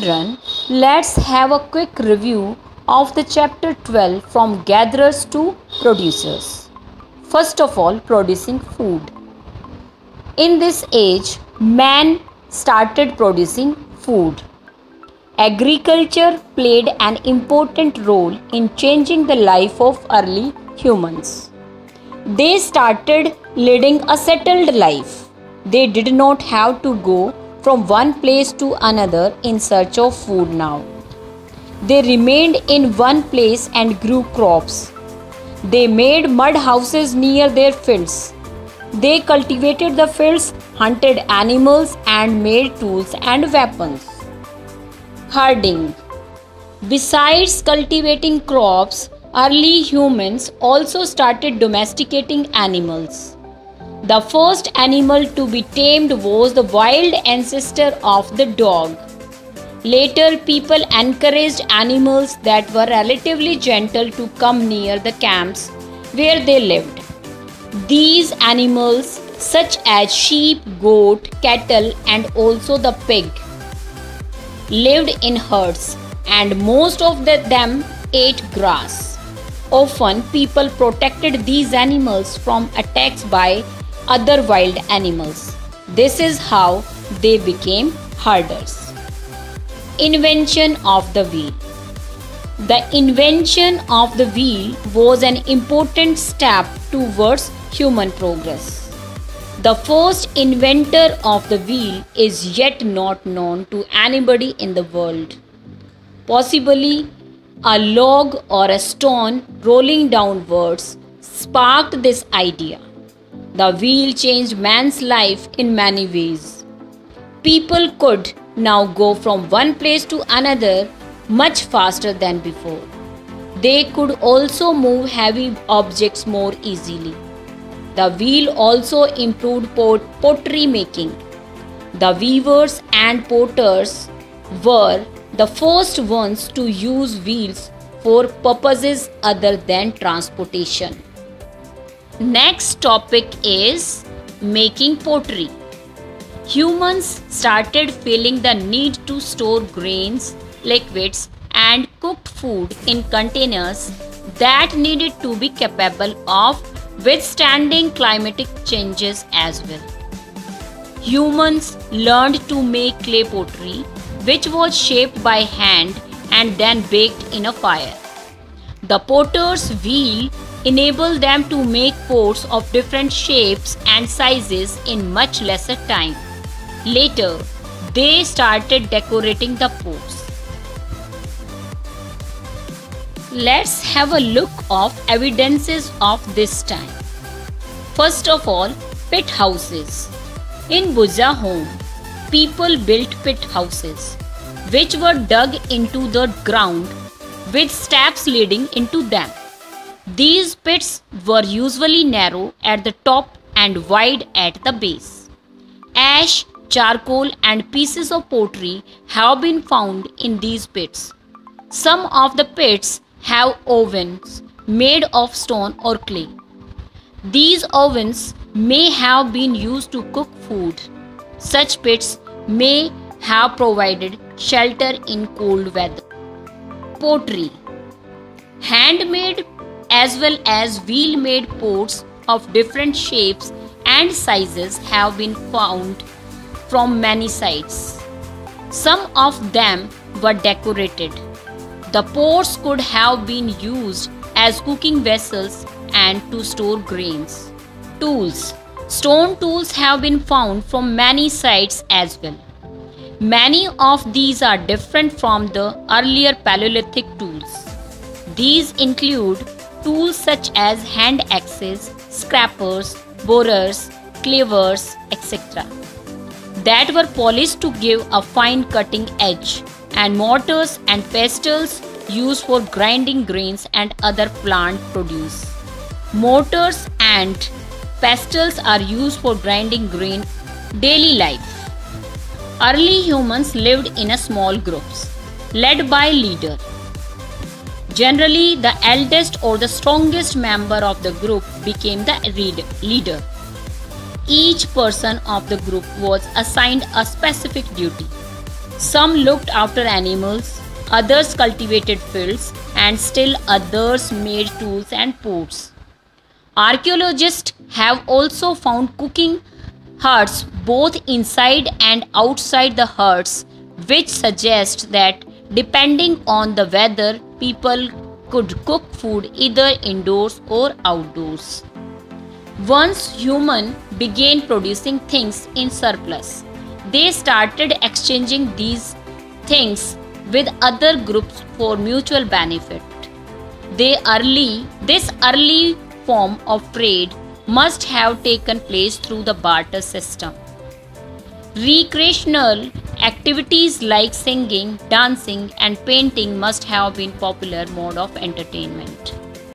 Children, let's have a quick review of the chapter 12 from gatherers to producers. First of all, producing food. In this age, man started producing food. Agriculture played an important role in changing the life of early humans. They started leading a settled life. They did not have to go from one place to another in search of food now. They remained in one place and grew crops. They made mud houses near their fields. They cultivated the fields, hunted animals, and made tools and weapons. Herding. Besides cultivating crops, early humans also started domesticating animals. The first animal to be tamed was the wild ancestor of the dog. Later, people encouraged animals that were relatively gentle to come near the camps where they lived. These animals, such as sheep, goat, cattle, and also the pig, lived in herds, and most of them ate grass. Often, people protected these animals from attacks by other wild animals. This is how they became herders. Invention of the wheel. The invention of the wheel was an important step towards human progress. The first inventor of the wheel is yet not known to anybody in the world. Possibly, a log or a stone rolling downwards sparked this idea. The wheel changed man's life in many ways. People could now go from one place to another much faster than before. They could also move heavy objects more easily. The wheel also improved pottery making. The weavers and potters were the first ones to use wheels for purposes other than transportation. Next topic is making pottery. Humans started feeling the need to store grains, liquids, and cooked food in containers that needed to be capable of withstanding climatic changes as well. Humans learned to make clay pottery, which was shaped by hand and then baked in a fire. The potter's wheel enabled them to make pots of different shapes and sizes in much lesser time. Later, they started decorating the pots. Let's have a look of evidences of this time. First of all, pit houses. In Buza home, people built pit houses, which were dug into the ground with steps leading into them. These pits were usually narrow at the top and wide at the base. Ash, charcoal, and pieces of pottery have been found in these pits. Some of the pits have ovens made of stone or clay. These ovens may have been used to cook food. Such pits may have provided shelter in cold weather. Pottery. Handmade as well as wheel-made pots of different shapes and sizes have been found from many sites. Some of them were decorated. The pots could have been used as cooking vessels and to store grains. Tools. Stone tools have been found from many sites as well. Many of these are different from the earlier Paleolithic tools. These include tools such as hand axes, scrapers, borers, cleavers, etc. that were polished to give a fine cutting edge, and mortars and pestles used for grinding grains and other plant produce. Mortars and pestles are used for grinding grain daily life. Early humans lived in a small groups, led by a leader. Generally, the eldest or the strongest member of the group became the leader. Each person of the group was assigned a specific duty. Some looked after animals, others cultivated fields, and still others made tools and pots. Archaeologists have also found cooking huts both inside and outside the huts, which suggests that depending on the weather, people could cook food either indoors or outdoors. Once humans began producing things in surplus, they started exchanging these things with other groups for mutual benefit. This early form of trade must have taken place through the barter system. Recreational activities like singing, dancing, and painting must have been popular mode of entertainment.